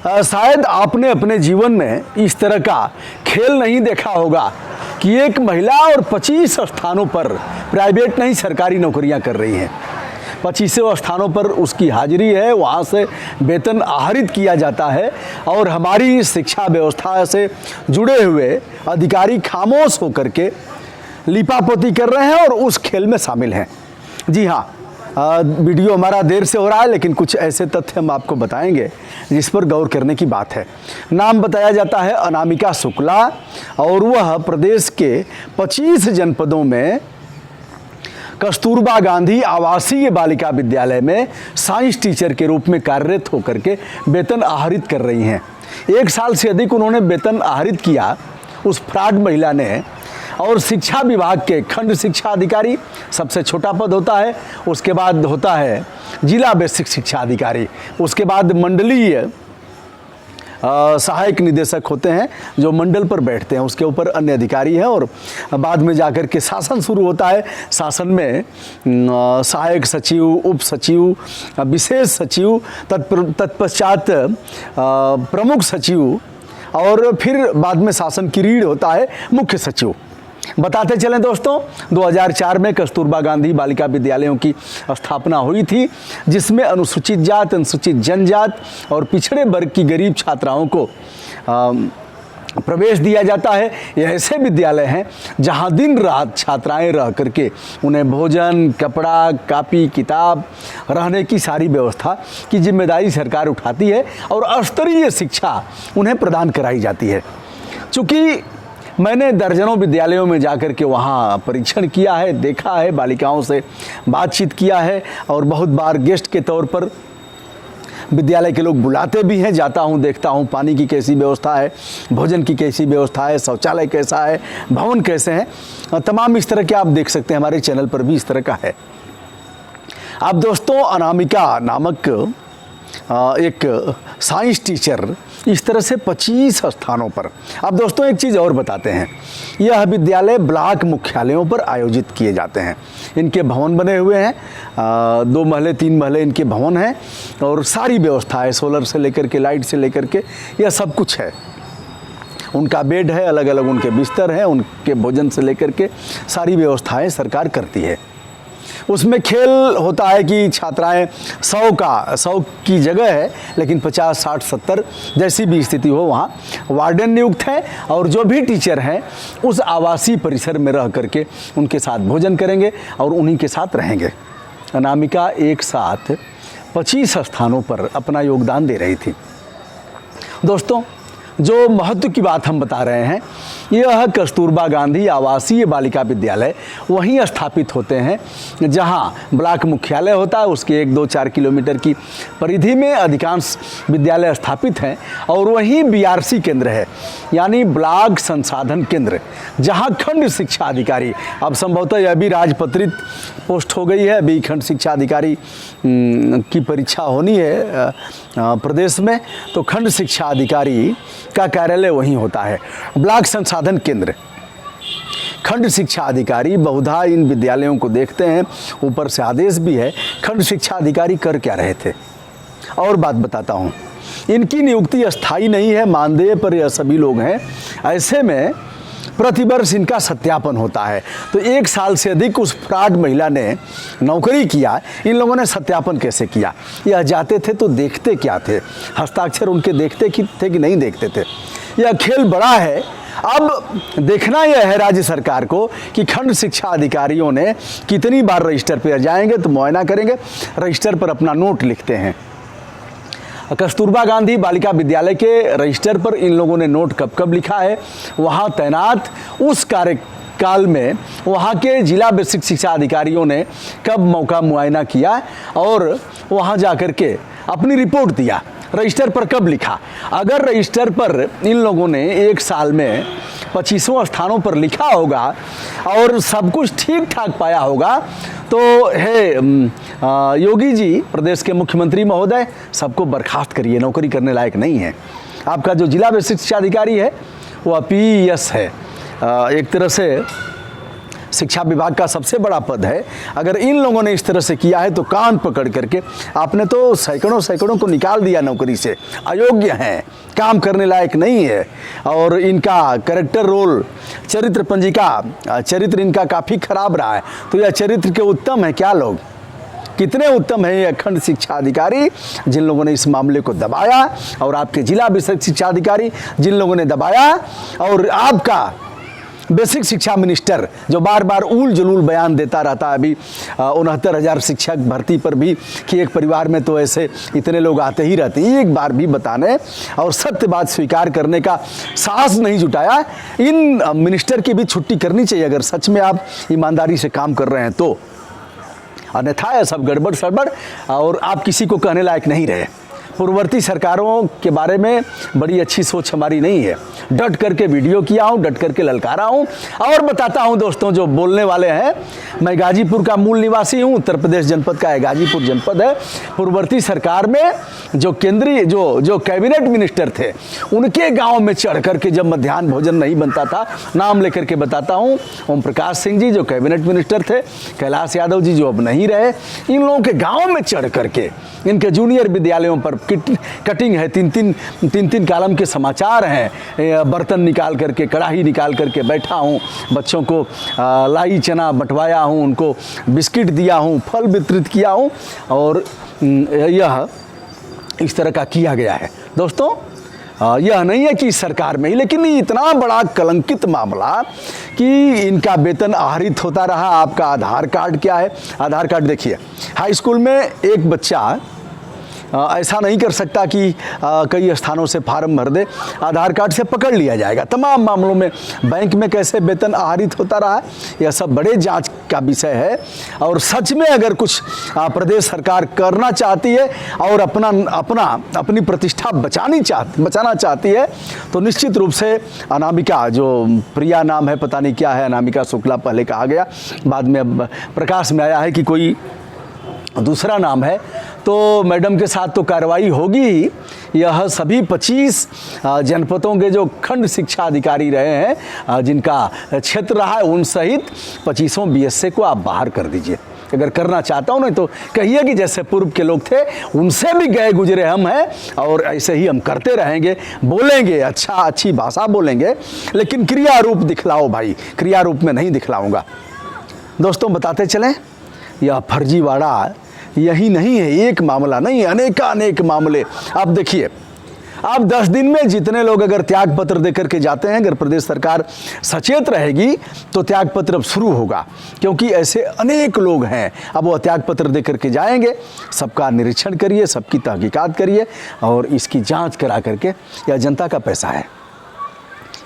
शायद आपने अपने जीवन में इस तरह का खेल नहीं देखा होगा कि एक महिला और 25 स्थानों पर प्राइवेट नहीं सरकारी नौकरियां कर रही हैं। 25 स्थानों पर उसकी हाजिरी है, वहाँ से वेतन आहरित किया जाता है और हमारी शिक्षा व्यवस्था से जुड़े हुए अधिकारी खामोश होकर के लिपापोती कर रहे हैं और उस खेल में शामिल हैं। जी हाँ, वीडियो हमारा देर से हो रहा है, लेकिन कुछ ऐसे तथ्य हम आपको बताएंगे जिस पर गौर करने की बात है। नाम बताया जाता है अनामिका शुक्ला और वह प्रदेश के 25 जनपदों में कस्तूरबा गांधी आवासीय बालिका विद्यालय में साइंस टीचर के रूप में कार्यरत होकर के वेतन आहरित कर रही हैं। 1 साल से अधिक उन्होंने वेतन आहरित किया उस फ्रॉड महिला ने। और शिक्षा विभाग के खंड शिक्षा अधिकारी सबसे छोटा पद होता है, उसके बाद होता है जिला बेसिक शिक्षा अधिकारी, उसके बाद मंडलीय सहायक निदेशक होते हैं जो मंडल पर बैठते हैं, उसके ऊपर अन्य अधिकारी हैं और बाद में जाकर के शासन शुरू होता है। शासन में सहायक सचिव, उप सचिव, विशेष सचिव, तत्पश्चात प्रमुख सचिव और फिर बाद में शासन की रीढ़ होता है मुख्य सचिव। बताते चलें दोस्तों, 2004 में कस्तूरबा गांधी बालिका विद्यालयों की स्थापना हुई थी, जिसमें अनुसूचित जात, अनुसूचित जनजात और पिछड़े वर्ग की गरीब छात्राओं को प्रवेश दिया जाता है। ये ऐसे विद्यालय हैं जहां दिन रात छात्राएं रह करके उन्हें भोजन, कपड़ा, कापी, किताब, रहने की सारी व्यवस्था की जिम्मेदारी सरकार उठाती है और स्तरीय शिक्षा उन्हें प्रदान कराई जाती है। चूँकि मैंने दर्जनों विद्यालयों में जाकर के वहाँ परीक्षण किया है, देखा है, बालिकाओं से बातचीत किया है और बहुत बार गेस्ट के तौर पर विद्यालय के लोग बुलाते भी हैं, जाता हूँ, देखता हूँ पानी की कैसी व्यवस्था है, भोजन की कैसी व्यवस्था है, शौचालय कैसा है, भवन कैसे हैं, तमाम इस तरह के आप देख सकते हैं। हमारे चैनल पर भी इस तरह का है। अब दोस्तों, अनामिका नामक एक साइंस टीचर इस तरह से 25 स्थानों पर। अब दोस्तों एक चीज़ और बताते हैं, यह विद्यालय ब्लॉक मुख्यालयों पर आयोजित किए जाते हैं। इनके भवन बने हुए हैं, 2 महले 3 महले इनके भवन हैं और सारी व्यवस्था है, सोलर से लेकर के लाइट से लेकर के यह सब कुछ है। उनका बेड है, अलग अलग उनके बिस्तर हैं, उनके भोजन से लेकर के सारी व्यवस्थाएं सरकार करती है। उसमें खेल होता है कि छात्राएं 100 की जगह है, लेकिन 50, 60, 70 जैसी भी स्थिति हो वहाँ वार्डन नियुक्त है और जो भी टीचर हैं उस आवासीय परिसर में रह करके उनके साथ भोजन करेंगे और उन्हीं के साथ रहेंगे। अनामिका एक साथ 25 स्थानों पर अपना योगदान दे रही थी। दोस्तों, जो महत्व की बात हम बता रहे हैं, यह कस्तूरबा गांधी आवासीय बालिका विद्यालय वहीं स्थापित होते हैं जहां ब्लॉक मुख्यालय होता है, उसके 1-2-4 किलोमीटर की परिधि में अधिकांश विद्यालय स्थापित हैं और वहीं बीआरसी केंद्र है, यानी ब्लॉक संसाधन केंद्र, जहां खंड शिक्षा अधिकारी, अब संभवतः यह भी राजपत्रित पोस्ट हो गई है, अभी खंड शिक्षा अधिकारी की परीक्षा होनी है प्रदेश में, तो खंड शिक्षा अधिकारी का कार्यालय वहीं होता है। ब्लॉक संसाधन केंद्र, खंड शिक्षा अधिकारी बहुधा इन विद्यालयों को देखते हैं, ऊपर से आदेश भी है। खंड शिक्षा अधिकारी कर क्या रहे थे, और बात बताता हूँ, इनकी नियुक्ति अस्थायी नहीं है, मानदेय पर यह सभी लोग हैं। ऐसे में प्रतिवर्ष इनका सत्यापन होता है। तो 1 साल से अधिक उस फ्रॉड महिला ने नौकरी किया, इन लोगों ने सत्यापन कैसे किया? यह जाते थे तो देखते क्या थे, हस्ताक्षर उनके देखते थे कि नहीं देखते थे? यह खेल बड़ा है। अब देखना यह है राज्य सरकार को कि खंड शिक्षा अधिकारियों ने कितनी बार रजिस्टर पर जाएंगे तो मुआयना करेंगे, रजिस्टर पर अपना नोट लिखते हैं। कस्तूरबा गांधी बालिका विद्यालय के रजिस्टर पर इन लोगों ने नोट कब कब लिखा है, वहाँ तैनात उस कार्यकाल में वहाँ के जिला बेसिक शिक्षा अधिकारियों ने कब मौका मुआयना किया और वहाँ जाकर के अपनी रिपोर्ट दिया, रजिस्टर पर कब लिखा। अगर रजिस्टर पर इन लोगों ने 1 साल में 25 स्थानों पर लिखा होगा और सब कुछ ठीक ठाक पाया होगा, तो हे योगी जी, प्रदेश के मुख्यमंत्री महोदय, सबको बर्खास्त करिए, नौकरी करने लायक नहीं है। आपका जो जिला बेसिक शिक्षा अधिकारी है वो PES है, एक तरह से शिक्षा विभाग का सबसे बड़ा पद है, अगर इन लोगों ने इस तरह से किया है तो कान पकड़ करके, आपने तो सैकड़ों को निकाल दिया नौकरी से, अयोग्य हैं, काम करने लायक नहीं है, और इनका कैरेक्टर रोल, चरित्र पंजिका, चरित्र इनका काफ़ी खराब रहा है। तो यह चरित्र के उत्तम है क्या लोग? कितने उत्तम है ये अखंड शिक्षा अधिकारी जिन लोगों ने इस मामले को दबाया, और आपके जिला विषयक शिक्षा अधिकारी जिन लोगों ने दबाया, और आपका बेसिक शिक्षा मिनिस्टर जो बार बार उल जलूल बयान देता रहता है अभी 69,000 शिक्षक भर्ती पर भी, कि एक परिवार में तो ऐसे इतने लोग आते ही रहते हैं, एक बार भी बताने और सत्य बात स्वीकार करने का साहस नहीं जुटाया। इन मिनिस्टर की भी छुट्टी करनी चाहिए अगर सच में आप ईमानदारी से काम कर रहे हैं तो, अन्यथा यह सब गड़बड़ सड़बड़ और आप किसी को कहने लायक नहीं रहे। पूर्ववर्ती सरकारों के बारे में बड़ी अच्छी सोच हमारी नहीं है। डट करके वीडियो किया हूँ, डट करके ललकारा हूँ, और बताता हूँ दोस्तों जो बोलने वाले हैं। मैं गाजीपुर का मूल निवासी हूँ, उत्तर प्रदेश जनपद का है, गाजीपुर जनपद है। पूर्ववर्ती सरकार में जो केंद्रीय जो कैबिनेट मिनिस्टर थे, उनके गाँव में चढ़ करके जब मध्याह्न भोजन नहीं बनता था, नाम लेकर के बताता हूँ, ओम प्रकाश सिंह जी जो कैबिनेट मिनिस्टर थे, कैलाश यादव जी जो अब नहीं रहे, इन लोगों के गाँव में चढ़ करके इनके जूनियर विद्यालयों पर कटिंग है, तीन कालम के समाचार हैं, बर्तन निकाल करके, कढ़ाई निकाल करके बैठा हूँ, बच्चों को लाई चना बंटवाया हूँ, उनको बिस्किट दिया हूँ, फल वितरित किया हूँ, और यह इस तरह का किया गया है। दोस्तों यह नहीं है कि सरकार में ही, लेकिन इतना बड़ा कलंकित मामला कि इनका वेतन आहरित होता रहा। आपका आधार कार्ड क्या है? आधार कार्ड देखिए, हाई स्कूल में एक बच्चा ऐसा नहीं कर सकता कि कई स्थानों से फार्म भर दे, आधार कार्ड से पकड़ लिया जाएगा। तमाम मामलों में बैंक में कैसे वेतन आहरित होता रहा, यह सब बड़े जांच का विषय है। और सच में अगर कुछ प्रदेश सरकार करना चाहती है और अपनी प्रतिष्ठा बचाना चाहती है, तो निश्चित रूप से अनामिका, जो प्रिया नाम है, पता नहीं क्या है, अनामिका शुक्ला पहले कहा गया, बाद में अब प्रकाश में आया है कि कोई दूसरा नाम है, तो मैडम के साथ तो कार्रवाई होगी ही। यह सभी 25 जनपदों के जो खंड शिक्षा अधिकारी रहे हैं, जिनका क्षेत्र रहा है, उन सहित 25 बीएसए को आप बाहर कर दीजिए। अगर करना चाहता हूँ, नहीं तो कहिए कि जैसे पूर्व के लोग थे उनसे भी गए गुजरे हम हैं, और ऐसे ही हम करते रहेंगे, बोलेंगे, अच्छी भाषा बोलेंगे, लेकिन क्रिया रूप दिखलाओ भाई। क्रिया रूप में नहीं दिखलाऊंगा। दोस्तों बताते चलें, यह फर्जीवाड़ा यही नहीं है, एक मामला नहीं, अनेक मामले। आप देखिए, आप 10 दिन में जितने लोग अगर त्याग पत्र देकर के जाते हैं, अगर प्रदेश सरकार सचेत रहेगी तो त्याग पत्र अब शुरू होगा, क्योंकि ऐसे अनेक लोग हैं। अब वो त्याग पत्र देकर के जाएंगे, सबका निरीक्षण करिए, सबकी तहकीकात करिए, और इसकी जांच करा करके, यह जनता का पैसा है,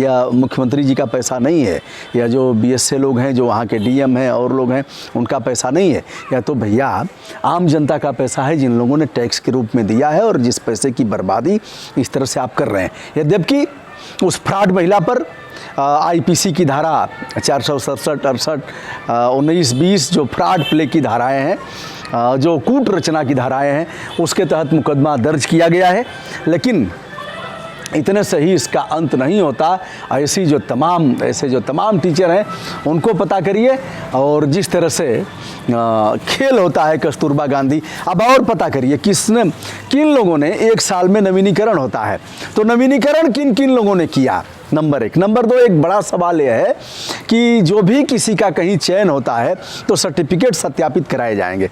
या मुख्यमंत्री जी का पैसा नहीं है, या जो बीएसए लोग हैं, जो वहाँ के डीएम हैं और लोग हैं, उनका पैसा नहीं है, या तो भैया आम जनता का पैसा है, जिन लोगों ने टैक्स के रूप में दिया है, और जिस पैसे की बर्बादी इस तरह से आप कर रहे हैं। यद्यपि उस फ्रॉड महिला पर आईपीसी की धारा 467, 68, 19, 20 जो फ्रॉड प्ले की धाराएँ हैं, जो कूट रचना की धाराएँ हैं, उसके तहत मुकदमा दर्ज किया गया है। लेकिन इतने से ही इसका अंत नहीं होता। ऐसे जो तमाम टीचर हैं उनको पता करिए, और जिस तरह से खेल होता है कस्तूरबा गांधी, अब और पता करिए किन लोगों ने एक साल में नवीनीकरण होता है, तो नवीनीकरण किन लोगों ने किया, नंबर 1। नंबर 2, एक बड़ा सवाल यह है कि जो भी किसी का कहीं चयन होता है तो सर्टिफिकेट सत्यापित कराए जाएंगे।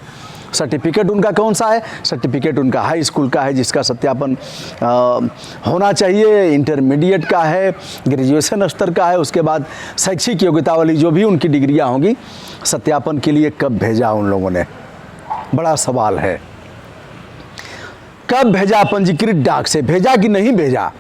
सर्टिफिकेट उनका कौन सा है? सर्टिफिकेट उनका हाई स्कूल का है, जिसका सत्यापन होना चाहिए, इंटरमीडिएट का है, ग्रेजुएशन स्तर का है, उसके बाद शैक्षिक योग्यता वाली जो भी उनकी डिग्रियां होंगी, सत्यापन के लिए कब भेजा उन लोगों ने? बड़ा सवाल है। कब भेजा? पंजीकृत डाक से भेजा कि नहीं भेजा?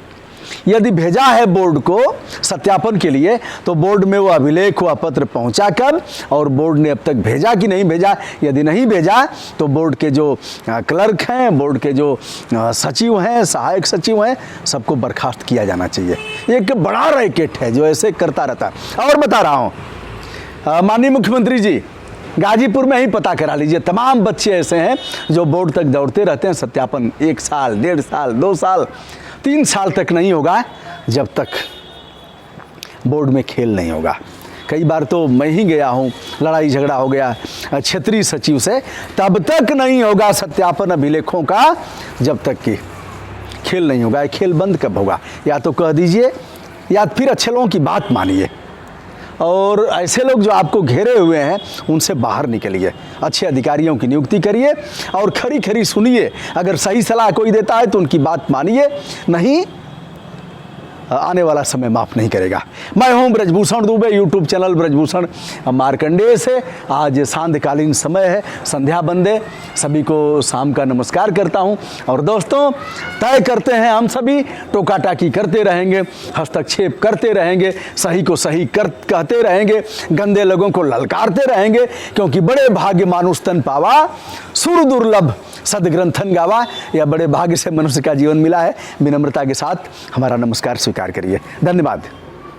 यदि भेजा है बोर्ड को सत्यापन के लिए, तो बोर्ड में वो अभिलेख हुआ पत्र पहुंचा कब, और बोर्ड ने अब तक भेजा कि नहीं भेजा? यदि नहीं भेजा तो बोर्ड के जो क्लर्क हैं, बोर्ड के जो सचिव हैं, सहायक सचिव हैं, सबको बर्खास्त किया जाना चाहिए। एक बड़ा रैकेट है जो ऐसे करता रहता है। और बता रहा हूँ, माननीय मुख्यमंत्री जी, गाजीपुर में ही पता करा लीजिए, तमाम बच्चे ऐसे हैं जो बोर्ड तक दौड़ते रहते हैं, सत्यापन 1 साल, 1.5 साल, 2 साल, 3 साल तक नहीं होगा, जब तक बोर्ड में खेल नहीं होगा। कई बार तो मैं ही गया हूँ, लड़ाई झगड़ा हो गया क्षेत्रीय सचिव से, तब तक नहीं होगा सत्यापन अभिलेखों का जब तक कि खेल नहीं होगा। खेल बंद कब होगा? या तो कह दीजिए या फिर अच्छे लोगों की बात मानिए, और ऐसे लोग जो आपको घेरे हुए हैं उनसे बाहर निकलिए, अच्छे अधिकारियों की नियुक्ति करिए और खरी खरी सुनिए। अगर सही सलाह कोई देता है तो उनकी बात मानिए, नहीं आने वाला समय माफ़ नहीं करेगा। मैं हूं ब्रजभूषण दुबे, यूट्यूब चैनल ब्रजभूषण मार्कंडेय से। आज सांध्यकालीन समय है, संध्या बंदे, सभी को शाम का नमस्कार करता हूं। और दोस्तों, तय करते हैं हम सभी, टोका टाकी करते रहेंगे, हस्तक्षेप करते रहेंगे, सही को सही कहते रहेंगे, गंदे लोगों को ललकारते रहेंगे, क्योंकि बड़े भाग्य मानुष तन पावा, सुर दुर्लभ सदग्रंथन गावा। यह बड़े भाग्य से मनुष्य का जीवन मिला है। विनम्रता के साथ हमारा नमस्कार स्वीकार करिए। धन्यवाद।